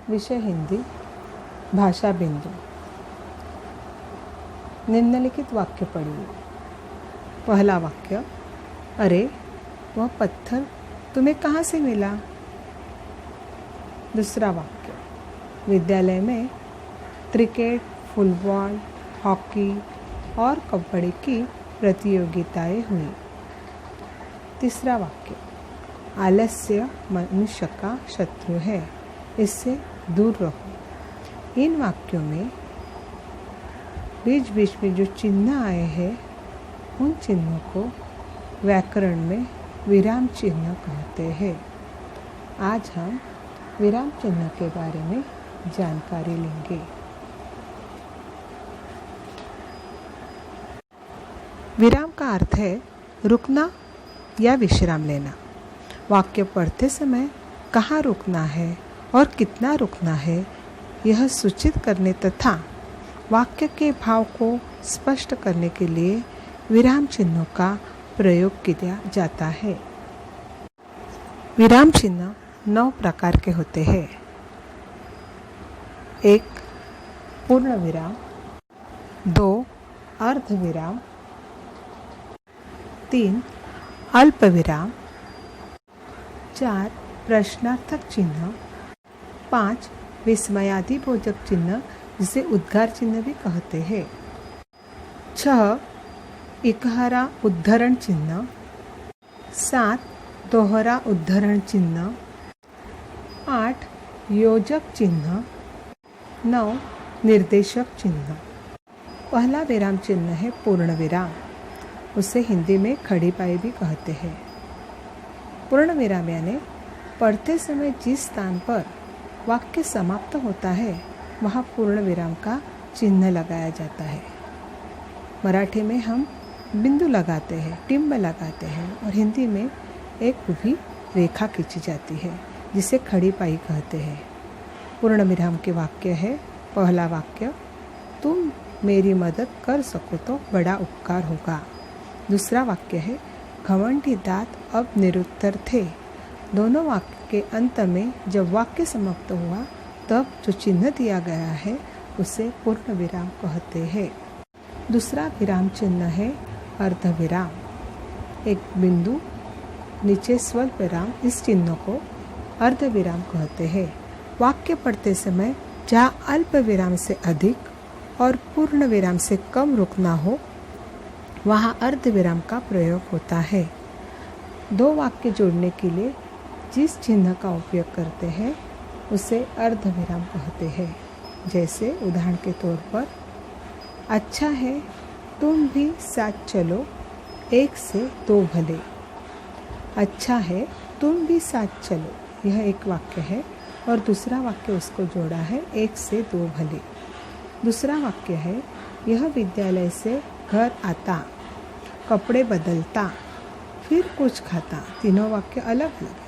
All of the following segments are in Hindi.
विषय हिंदी, भाषा बिंदु। निम्नलिखित वाक्य पढ़िए। पहला वाक्य, अरे वह पत्थर तुम्हें कहाँ से मिला? दूसरा वाक्य, विद्यालय में क्रिकेट, फुटबॉल, हॉकी और कबड्डी की प्रतियोगिताएं हुई। तीसरा वाक्य, आलस्य मनुष्य का शत्रु है, इससे दूर रहो। इन वाक्यों में बीच बीच में जो चिन्ह आए हैं उन चिन्हों को व्याकरण में विराम चिन्ह कहते हैं। आज हम विराम चिन्ह के बारे में जानकारी लेंगे। विराम का अर्थ है रुकना या विश्राम लेना। वाक्य पढ़ते समय कहाँ रुकना है और कितना रुकना है यह सूचित करने तथा वाक्य के भाव को स्पष्ट करने के लिए विराम चिन्हों का प्रयोग किया जाता है। विराम चिन्ह 9 प्रकार के होते हैं। 1 पूर्ण विराम, 2 अर्ध विराम, 3 अल्प विराम, 4 प्रश्नार्थक चिन्ह, 5 विस्मयादिबोधक चिन्ह जिसे उद्गार चिन्ह भी कहते हैं, 6 इकहरा उद्धरण चिन्ह, 7 दोहरा उद्धरण चिन्ह, 8 योजक चिन्ह, 9 निर्देशक चिन्ह। पहला विराम चिन्ह है पूर्ण विराम, उसे हिंदी में खड़ी पाई भी कहते हैं। पूर्ण विराम यानी पढ़ते समय जिस स्थान पर वाक्य समाप्त होता है वहाँ पूर्ण विराम का चिन्ह लगाया जाता है। मराठी में हम बिंदु लगाते हैं, टिम्ब लगाते हैं और हिंदी में एक ऊभी रेखा खींची जाती है जिसे खड़ी पाई कहते हैं। पूर्ण विराम के वाक्य है, पहला वाक्य, तुम मेरी मदद कर सको तो बड़ा उपकार होगा। दूसरा वाक्य है, घमंडी दांत अब निरुत्तर थे। दोनों वाक्य के अंत में जब वाक्य समाप्त हुआ तब जो चिन्ह दिया गया है उसे पूर्ण विराम कहते हैं। दूसरा विराम चिन्ह है अर्ध विराम, एक बिंदु नीचे स्वल्प विराम, इस चिन्ह को अर्ध विराम कहते हैं। वाक्य पढ़ते समय जहाँ अल्प विराम से अधिक और पूर्ण विराम से कम रुकना हो वहाँ अर्ध विराम का प्रयोग होता है। 2 वाक्य जोड़ने के लिए जिस चिन्ह का उपयोग करते हैं उसे अर्ध विराम कहते हैं। जैसे उदाहरण के तौर पर, अच्छा है तुम भी साथ चलो, 1 से 2 भले। अच्छा है तुम भी साथ चलो, यह एक वाक्य है और दूसरा वाक्य उसको जोड़ा है 1 से 2 भले। दूसरा वाक्य है, यह विद्यालय से घर आता, कपड़े बदलता, फिर कुछ खाता। तीनों वाक्य अलग अलग है।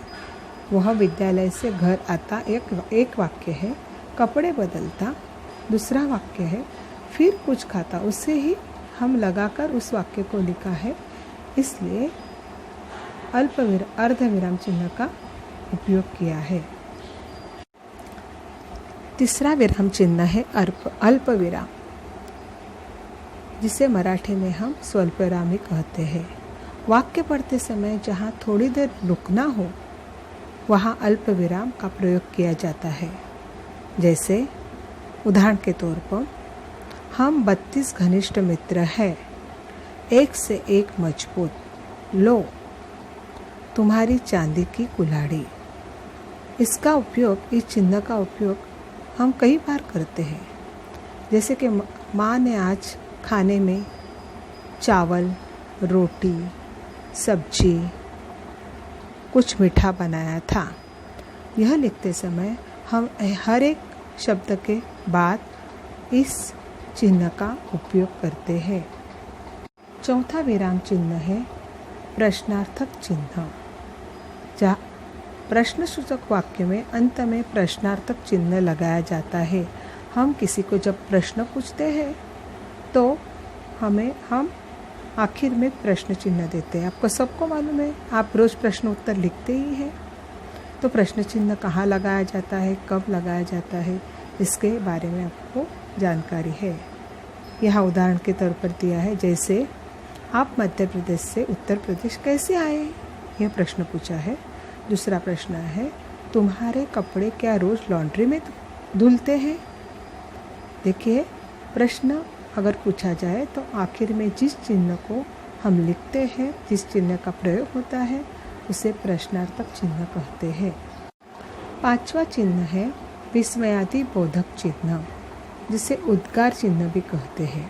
वह विद्यालय से घर आता एक वाक्य है, कपड़े बदलता दूसरा वाक्य है, फिर कुछ खाता उसे ही हम लगाकर उस वाक्य को लिखा है, इसलिए अर्ध विराम चिन्ह का उपयोग किया है। तीसरा विराम चिन्ह है अल्प विराम, जिसे मराठी में हम स्वल्प विराम ही कहते हैं। वाक्य पढ़ते समय जहाँ थोड़ी देर रुकना हो वहाँ अल्प विराम का प्रयोग किया जाता है। जैसे उदाहरण के तौर पर, हम 32 घनिष्ठ मित्र हैं, 1 से 1 मजबूत, लो तुम्हारी चांदी की कुल्हाड़ी। इसका उपयोग, इस चिन्ह का उपयोग हम कई बार करते हैं। जैसे कि माँ ने आज खाने में चावल, रोटी, सब्जी, कुछ मीठा बनाया था। यह लिखते समय हम हर एक शब्द के बाद इस चिन्ह का उपयोग करते हैं। चौथा विराम चिन्ह है प्रश्नार्थक चिन्ह। जहाँ प्रश्नसूचक वाक्य में अंत में प्रश्नार्थक चिन्ह लगाया जाता है। हम किसी को जब प्रश्न पूछते हैं तो हम आखिर में प्रश्न चिन्ह देते हैं। आपको सबको मालूम है, आप रोज प्रश्न उत्तर लिखते ही हैं। तो प्रश्न चिन्ह कहाँ लगाया जाता है, कब लगाया जाता है, इसके बारे में आपको जानकारी है। यहाँ उदाहरण के तौर पर दिया है, जैसे आप मध्य प्रदेश से उत्तर प्रदेश कैसे आए, यह प्रश्न पूछा है। दूसरा प्रश्न है, तुम्हारे कपड़े क्या रोज़ लॉन्ड्री में धुलते हैं। देखिए, प्रश्न अगर पूछा जाए तो आखिर में जिस चिन्ह को हम लिखते हैं, जिस चिन्ह का प्रयोग होता है, उसे प्रश्नार्थक चिन्ह कहते हैं। पांचवा चिन्ह है विस्मयादि बोधक चिन्ह, जिसे उद्गार चिन्ह भी कहते हैं।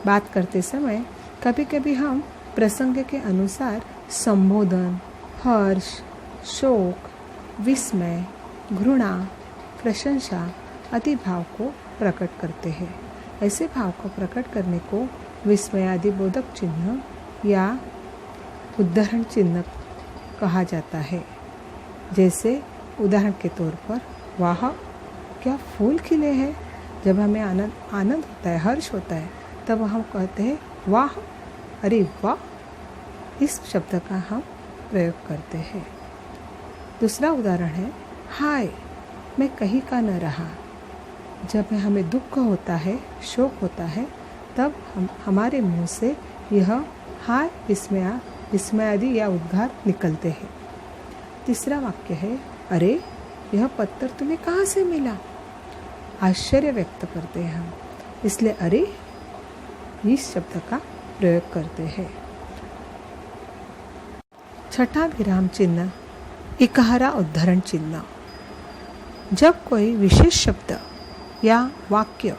बात करते समय कभी कभी हम प्रसंग के अनुसार संबोधन, हर्ष, शोक, विस्मय, घृणा, प्रशंसा आदि भाव को प्रकट करते हैं। ऐसे भाव को प्रकट करने को विस्मयादि बोधक चिन्ह या उद्धरण चिन्ह कहा जाता है। जैसे उदाहरण के तौर पर, वाह क्या फूल खिले हैं। जब हमें आनंद होता है, हर्ष होता है, तब हम कहते हैं वाह, अरे वाह। इस शब्द का हम प्रयोग करते हैं। दूसरा उदाहरण है, हाय मैं कहीं का न रहा। जब हमें दुख होता है, शोक होता है, तब हमारे मुंह से यह हाय विस्मयादि या उद्गार निकलते हैं। तीसरा वाक्य है, अरे यह पत्थर तुम्हें कहाँ से मिला। आश्चर्य व्यक्त करते हैं हम, इसलिए अरे इस शब्द का प्रयोग करते हैं। छठा विराम चिन्ह इकहरा उद्धरण चिन्ह। जब कोई विशेष शब्द या वाक्य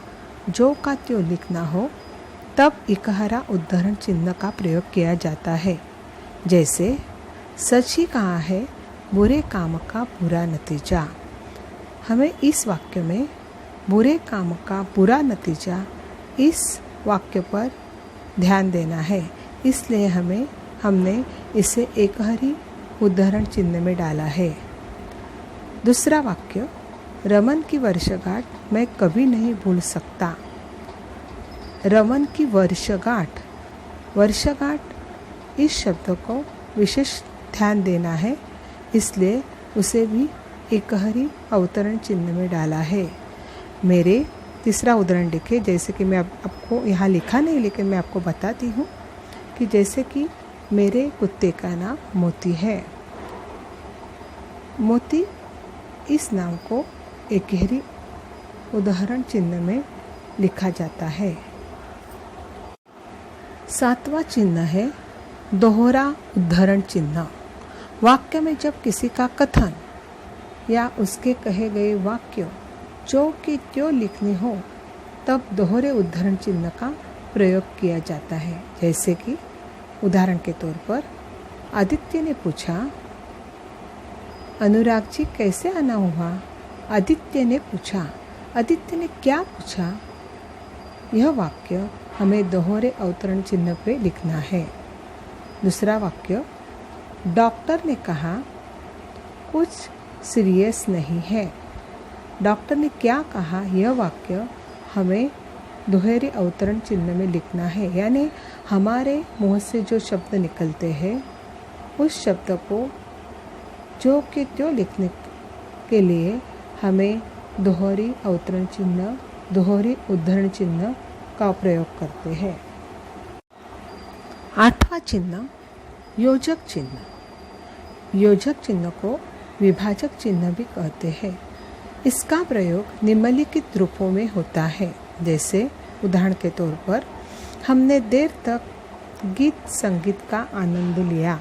जो का त्यों लिखना हो, तब इकहरा उद्धरण चिन्ह का प्रयोग किया जाता है। जैसे सच ही कहा है, बुरे काम का बुरा नतीजा। हमें इस वाक्य में बुरे काम का बुरा नतीजा, इस वाक्य पर ध्यान देना है, इसलिए हमने इसे एकहरी उद्धरण चिन्ह में डाला है। दूसरा वाक्य, रमन की वर्षगांठ मैं कभी नहीं भूल सकता। रमन की वर्षगांठ, इस शब्द को विशेष ध्यान देना है, इसलिए उसे भी एकहरी अवतरण चिन्ह में डाला है। मेरे तीसरा उदाहरण लिखे, जैसे कि मैं आपको यहाँ लिखा नहीं, लेकिन मैं आपको बताती हूँ कि जैसे कि मेरे कुत्ते का नाम मोती है। मोती इस नाम को एकहरी उदाहरण चिन्ह में लिखा जाता है। सातवां चिन्ह है दोहरा उद्धरण चिन्ह। वाक्य में जब किसी का कथन या उसके कहे गए वाक्य जो कि त्यों लिखने हो, तब दोहरे उद्धरण चिन्ह का प्रयोग किया जाता है। जैसे कि उदाहरण के तौर पर, आदित्य ने पूछा, अनुराग जी कैसे आना हुआ। आदित्य ने पूछा, आदित्य ने क्या पूछा। यह वाक्य हमें दोहरे अवतरण चिन्ह पे लिखना है। दूसरा वाक्य, डॉक्टर ने कहा कुछ सीरियस नहीं है। डॉक्टर ने क्या कहा, यह वाक्य हमें दोहरे अवतरण चिन्ह में लिखना है। यानी हमारे मुंह से जो शब्द निकलते हैं, उस शब्द को जो कि त्यों लिखने के लिए हमें दोहरी अवतरण चिन्ह, दोहरी उद्धरण चिन्ह का प्रयोग करते हैं। आठवां चिन्ह योजक चिन्ह। योजक चिन्ह को विभाजक चिन्ह भी कहते हैं। इसका प्रयोग निम्नलिखित रूपों में होता है। जैसे उदाहरण के तौर पर, हमने देर तक गीत संगीत का आनंद लिया।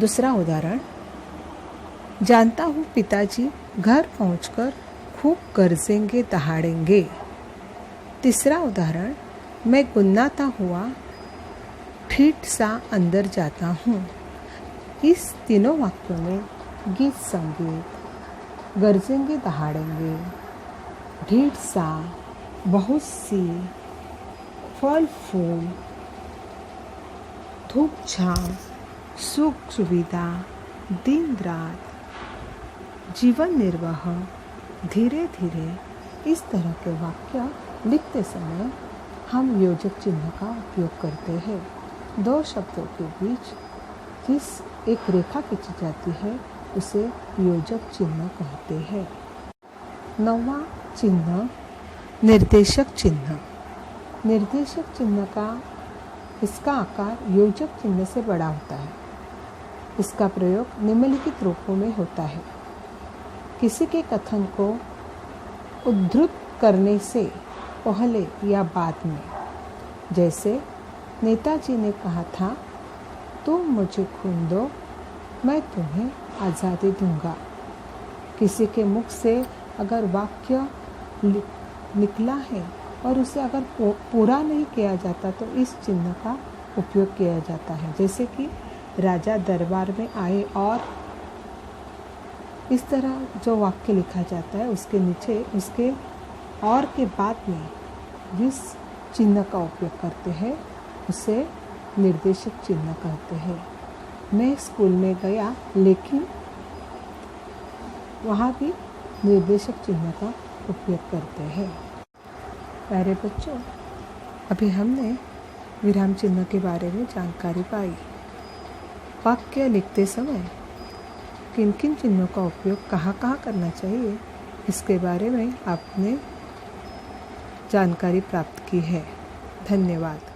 दूसरा उदाहरण, जानता हूँ पिताजी घर पहुंचकर खूब गरजेंगे दहाड़ेंगे। तीसरा उदाहरण, मैं गुन्नाता हुआ ठीठ सा अंदर जाता हूँ। इस तीनों वाक्यों में गीत संगीत, गरजेंगे दहाड़ेंगे, ढीठ सा, बहुत सी, फल फूल, धूप छाँव, सुख सुविधा, दिन रात, जीवन निर्वाह, धीरे धीरे, इस तरह के वाक्य लिखते समय हम योजक चिन्ह का उपयोग करते हैं। दो शब्दों के बीच जिस एक रेखा खींची जाती है, उसे योजक चिन्ह कहते हैं। 9वां चिन्ह निर्देशक चिन्ह। निर्देशक चिन्ह का इसका आकार योजक चिन्ह से बड़ा होता है। इसका प्रयोग निम्नलिखित रूपों में होता है। किसी के कथन को उद्धृत करने से पहले या बाद में, जैसे नेताजी ने कहा था, तुम मुझे खून दो, मैं तुम्हें आज़ादी दूंगा। किसी के मुख से अगर वाक्य निकला है और उसे अगर पूरा नहीं किया जाता तो इस चिन्ह का उपयोग किया जाता है। जैसे कि राजा दरबार में आए और इस तरह जो वाक्य लिखा जाता है उसके नीचे उसके और के बाद में जिस चिन्ह का उपयोग करते हैं उसे निर्देशक चिन्ह कहते हैं। मैं स्कूल में गया लेकिन वहाँ भी निर्देशक चिन्ह का उपयोग करते हैं। प्यारे बच्चों, अभी हमने विराम चिन्ह के बारे में जानकारी पाई। वाक्य लिखते समय किन किन चिन्हों का उपयोग कहाँ कहाँ करना चाहिए, इसके बारे में आपने जानकारी प्राप्त की है। धन्यवाद।